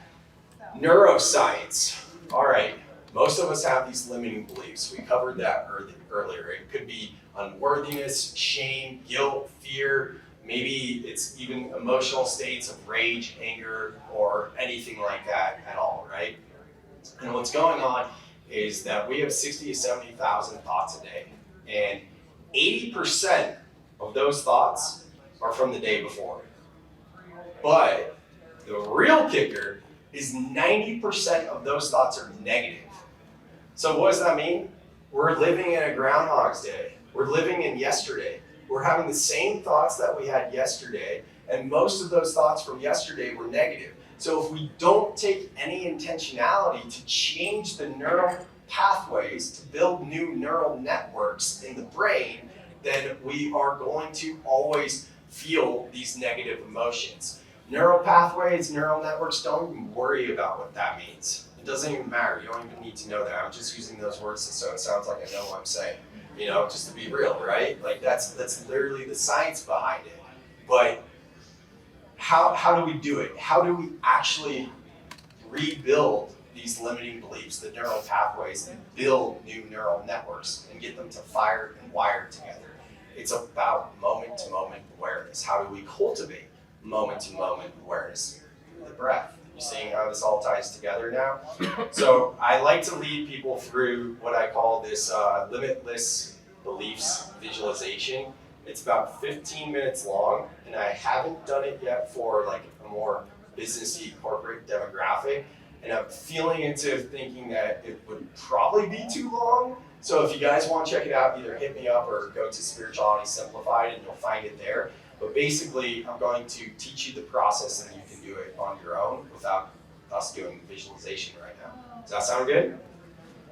neuroscience. All right, most of us have these limiting beliefs. We covered that earlier. It could be unworthiness, shame, guilt, fear. Maybe it's even emotional states of rage, anger, or anything like that at all, right? And what's going on is that we have 60 to 70,000 thoughts a day. And 80% of those thoughts are from the day before. But the real kicker is 90% of those thoughts are negative. So what does that mean? We're living in a Groundhog's Day. We're living in yesterday. We're having the same thoughts that we had yesterday, and most of those thoughts from yesterday were negative. So if we don't take any intentionality to change the neural pathways, to build new neural networks in the brain, then we are going to always feel these negative emotions. Neural pathways, neural networks, don't even worry about what that means. It doesn't even matter. You don't even need to know that. I'm just using those words so it sounds like I know what I'm saying. Just to be real, right? That's literally the science behind it. But how do we do it? How do we actually rebuild these limiting beliefs, the neural pathways, and build new neural networks and get them to fire and wire together. It's about moment-to-moment awareness. How do we cultivate moment-to-moment awareness? The breath. You seeing how this all ties together now? So I like to lead people through what I call this limitless beliefs visualization. It's about 15 minutes long, and I haven't done it yet for like a more businessy corporate demographic. And I'm feeling into thinking that it would probably be too long. So if you guys want to check it out, either hit me up or go to Spirituality Simplified and you'll find it there. But basically, I'm going to teach you the process and you can do it on your own without us doing the visualization right now. Does that sound good?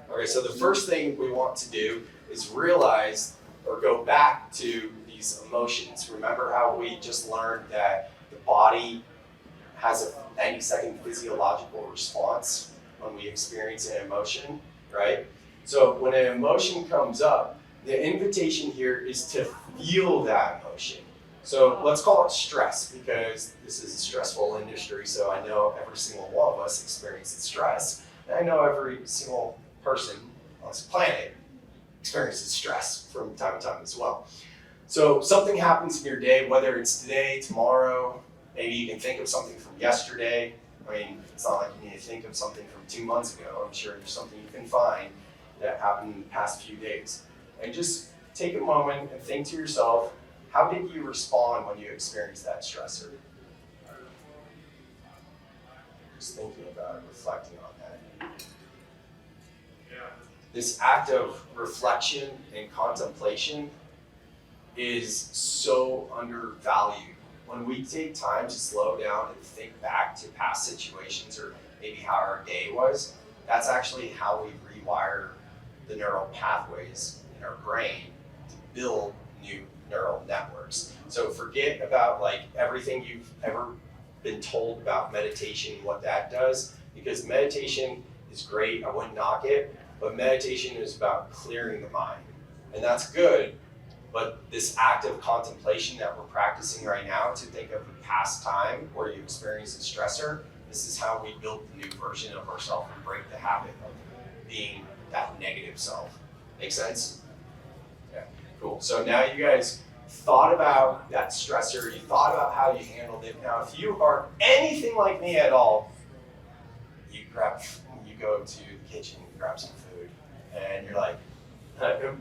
Okay, so the first thing we want to do is realize or go back to these emotions. Remember how we just learned that the body has a 90-second physiological response when we experience an emotion, right? So when an emotion comes up, the invitation here is to feel that emotion. So let's call it stress, because this is a stressful industry, so I know every single one of us experiences stress. And I know every single person on this planet experiences stress from time to time as well. So something happens in your day, whether it's today, tomorrow, maybe you can think of something from yesterday. I mean, it's not like you need to think of something from 2 months ago. I'm sure there's something you can find that happened in the past few days. And just take a moment and think to yourself, how did you respond when you experienced that stressor? Just thinking about it, reflecting on that. This act of reflection and contemplation is so undervalued. When we take time to slow down and think back to past situations or maybe how our day was, that's actually how we rewire the neural pathways in our brain to build new neural networks. So forget about like everything you've ever been told about meditation, what that does, because meditation is great, I wouldn't knock it, but meditation is about clearing the mind. And that's good, but this act of contemplation that we're practicing right now to think of a past time where you experienced a stressor, this is how we build the new version of ourselves and break the habit of being that negative self. Make sense? Yeah, cool. So now you guys thought about that stressor, you thought about how you handled it. Now, if you are anything like me at all, you go to the kitchen, you grab some food, and you're like,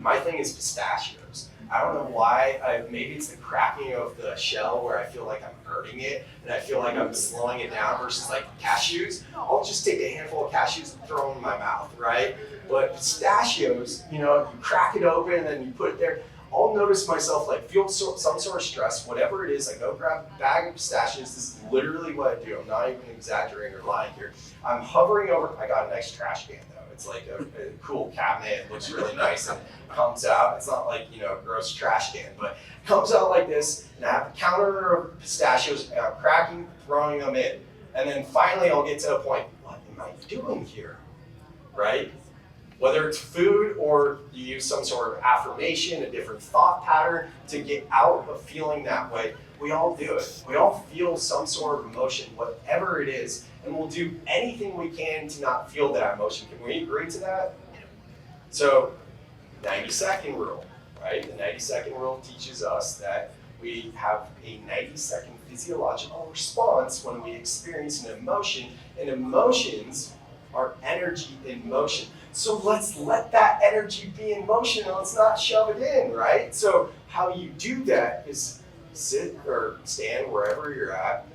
my thing is pistachios. I don't know why, maybe it's the cracking of the shell where I feel like I'm hurting it, and I feel like I'm slowing it down versus like cashews. I'll just take a handful of cashews and throw them in my mouth, right? But pistachios, you crack it open and then you put it there. I'll notice myself like feel some sort of stress, whatever it is. I go grab a bag of pistachios. This is literally what I do. I'm not even exaggerating or lying here. I'm hovering over. I got a nice trash can though. It's like a cool cabinet. It looks really nice and comes out. It's not like a gross trash can, but it comes out like this. And I have a counter of pistachios, and I'm cracking, throwing them in, and then finally I'll get to a point. What am I doing here? Right? Whether it's food or you use some sort of affirmation, a different thought pattern to get out of feeling that way, we all do it. We all feel some sort of emotion, whatever it is, and we'll do anything we can to not feel that emotion. Can we agree to that? So, 90-second rule, right? The 90-second rule teaches us that we have a 90-second physiological response when we experience an emotion, and emotions are energy in motion. So let's let that energy be in motion and let's not shove it in, right? So how you do that is sit or stand wherever you're at,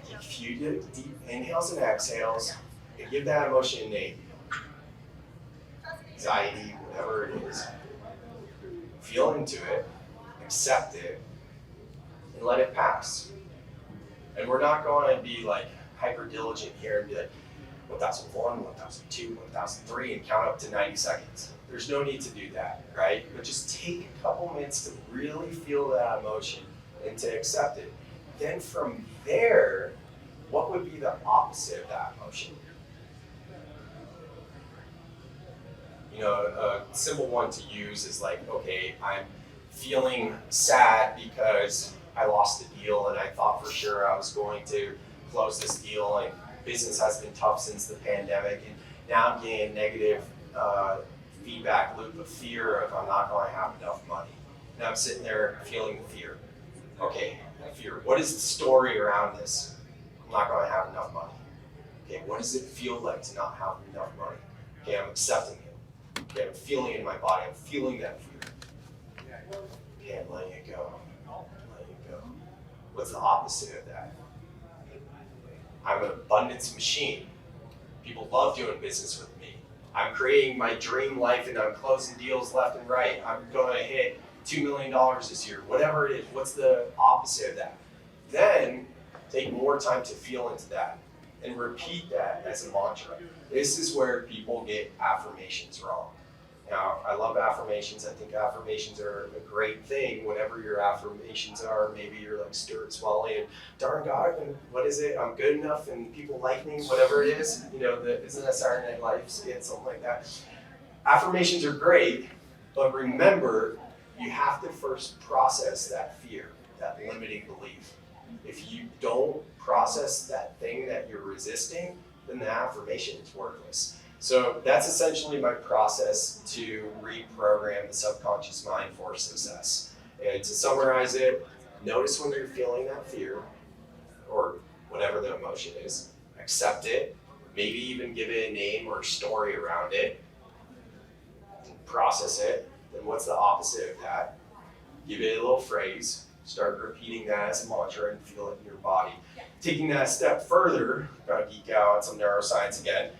take a few deep inhales and exhales, and give that emotion a name. Anxiety, whatever it is. Feel into it, accept it, and let it pass. And we're not going to be like hyper diligent here and be like, 1001, 1002, 1003, and count up to 90 seconds. There's no need to do that, right? But just take a couple minutes to really feel that emotion and to accept it. Then from there, what would be the opposite of that emotion? A simple one to use is like, okay, I'm feeling sad because I lost the deal and I thought for sure I was going to close this deal and business has been tough since the pandemic, and now I'm getting a negative feedback loop of fear of I'm not going to have enough money. And I'm sitting there feeling the fear. Okay, fear. What is the story around this? I'm not going to have enough money. Okay, what does it feel like to not have enough money? Okay, I'm accepting it. Okay, I'm feeling it in my body. I'm feeling that fear. Okay, I'm letting it go. I'm letting it go. What's the opposite of that? I'm an abundance machine. People love doing business with me. I'm creating my dream life and I'm closing deals left and right. I'm going to hit $2 million this year, whatever it is. What's the opposite of that? Then take more time to feel into that and repeat that as a mantra. This is where people get affirmations wrong. Now, I love affirmations. I think affirmations are a great thing. Whatever your affirmations are, maybe you're like Stuart Smalley and darn God, and what is it? I'm good enough and people like me, whatever it is. You know, isn't that Saturday Night Live skit, something like that? Affirmations are great, but remember, you have to first process that fear, that limiting belief. If you don't process that thing that you're resisting, then the affirmation is worthless. So that's essentially my process to reprogram the subconscious mind for success. And to summarize it, notice when you're feeling that fear, or whatever the emotion is, accept it, maybe even give it a name or a story around it, process it. Then what's the opposite of that? Give it a little phrase, start repeating that as a mantra and feel it in your body. Taking that a step further, gotta geek out on some neuroscience again.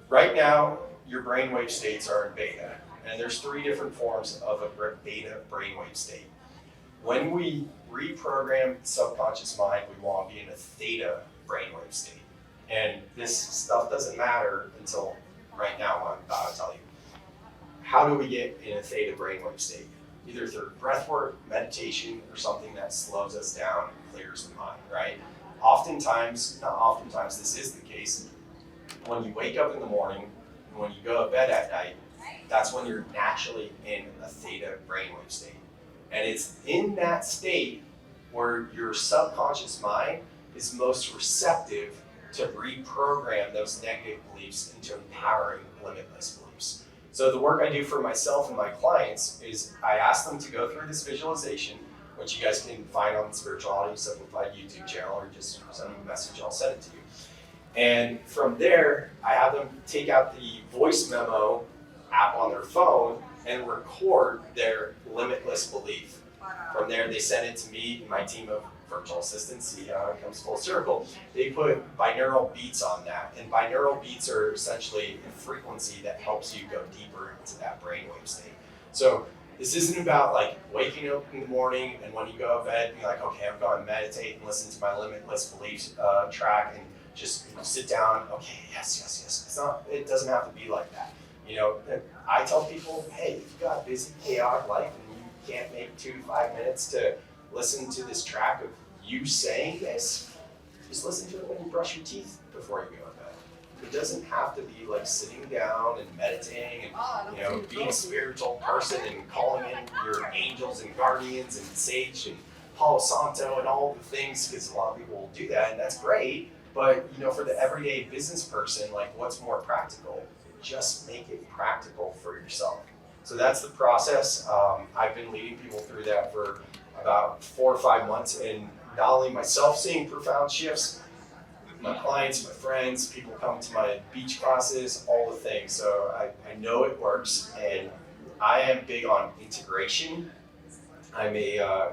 Right now, your brainwave states are in beta, and there's 3 different forms of a beta brainwave state. When we reprogram the subconscious mind, we want to be in a theta brainwave state. And this stuff doesn't matter until right now, what I'm about to tell you. How do we get in a theta brainwave state? Either through breathwork, meditation, or something that slows us down and clears the mind, right? Not oftentimes, this is the case. When you wake up in the morning and when you go to bed at night, that's when you're naturally in a theta brainwave state. And it's in that state where your subconscious mind is most receptive to reprogram those negative beliefs into empowering, limitless beliefs. So the work I do for myself and my clients is I ask them to go through this visualization, which you guys can find on the Spirituality Simplified YouTube channel, or just send me a message, I'll send it to you. And from there, I have them take out the voice memo app on their phone and record their limitless belief. From there, they send it to me and my team of virtual assistants. See how it comes full circle. They put binaural beats on that, and binaural beats are essentially a frequency that helps you go deeper into that brainwave state. So this isn't about like waking up in the morning and when you go to bed, be like, okay, I'm going to meditate and listen to my limitless beliefs track and just sit down. Okay, yes. It doesn't have to be like that. You know, I tell people, hey, if you've got a busy, chaotic life and you can't make 2 to 5 minutes to listen to this track of you saying this, just listen to it when you brush your teeth before you go to bed. It doesn't have to be like sitting down and meditating and being a spiritual person and calling in your angels and guardians and sage and Palo Santo and all the things, because a lot of people will do that, and that's great. But for the everyday business person, like, what's more practical? Just make it practical for yourself. So that's the process. I've been leading people through that for about 4 or 5 months, and not only myself seeing profound shifts, my clients, my friends, people come to my beach classes, all the things. So I know it works, and I am big on integration. I'm a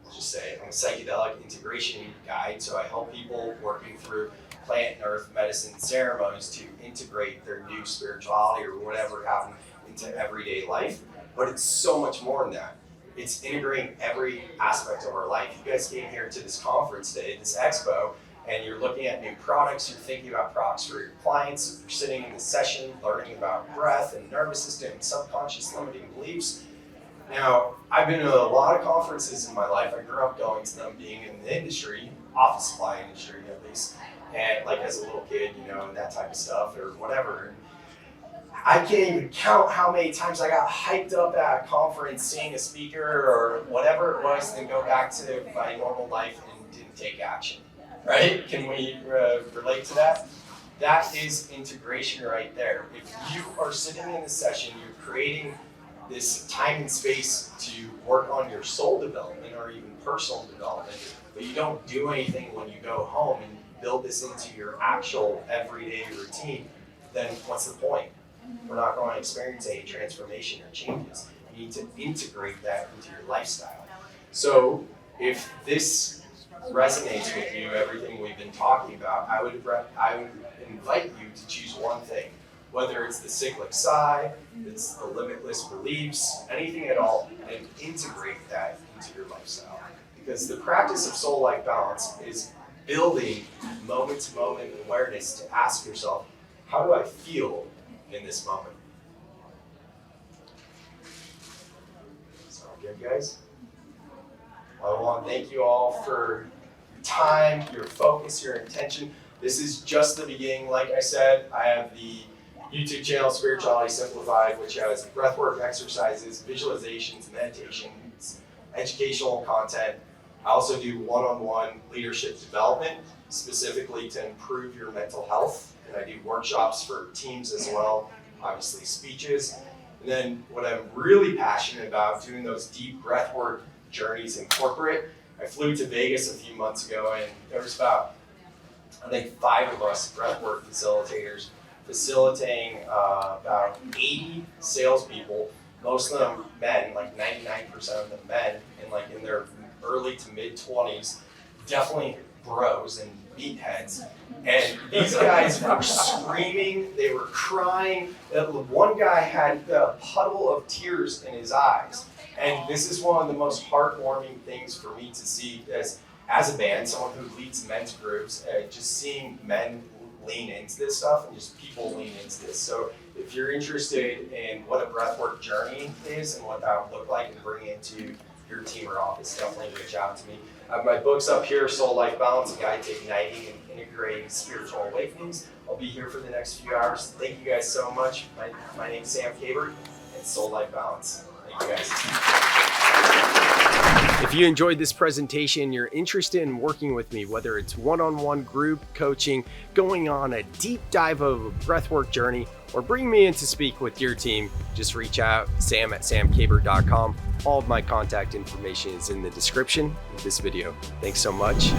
psychedelic integration guide, so I help people working through plant and earth medicine ceremonies to integrate their new spirituality or whatever happened into everyday life. But it's so much more than that. It's integrating every aspect of our life. You guys came here to this conference today, this expo, and you're looking at new products, you're thinking about products for your clients, you're sitting in the session, learning about breath and nervous system and subconscious limiting beliefs. Now, I've been to a lot of conferences in my life. I grew up going to them, being in the industry, office supply industry at least, and like as a little kid, and that type of stuff or whatever. I can't even count how many times I got hyped up at a conference seeing a speaker or whatever it was, then go back to my normal life and didn't take action. right? Can we relate to that? That is integration right there. If you are sitting in a session, you're creating this time and space to work on your soul development or even personal development, but you don't do anything when you go home and build this into your actual everyday routine, then what's the point? We're not going to experience any transformation or changes. You need to integrate that into your lifestyle. So if this resonates with you, everything we've been talking about, I would invite you to choose one thing, whether it's the cyclic sigh, it's the limitless beliefs, anything at all, and integrate that into your lifestyle. Because the practice of soul-life balance is building moment-to-moment awareness to ask yourself, how do I feel in this moment? Sound good, guys? Well, I want to thank you all for your time, your focus, your intention. This is just the beginning. Like I said, I have the YouTube channel Spirituality Simplified, which has breathwork exercises, visualizations, meditations, educational content. I also do one-on-one leadership development, specifically to improve your mental health. And I do workshops for teams as well, obviously speeches. And then what I'm really passionate about, doing those deep breathwork journeys in corporate. I flew to Vegas a few months ago, and there was about, I think, 5 of us breathwork facilitators facilitating about 80 salespeople, most of them men, like 99% of them men, and like in their early to mid 20s, definitely bros and meatheads. And these guys were screaming, they were crying. One guy had a puddle of tears in his eyes. And this is one of the most heartwarming things for me to see as a band, someone who leads men's groups, just seeing men lean into this stuff and just people lean into this. So if you're interested in what a breathwork journey is and what that would look like and bring it into your team or office, definitely reach out to me. I have my books up here, Soul Life Balance, A Guide to Igniting and Integrating Spiritual Awakenings. I'll be here for the next few hours. Thank you guys so much. My name's Sam Kabert, and Soul Life Balance. Thank you guys. If you enjoyed this presentation, you're interested in working with me, whether it's one-on-one group coaching, going on a deep dive of a breathwork journey, or bring me in to speak with your team, just reach out, sam@samkabert.com. All of my contact information is in the description of this video. Thanks so much.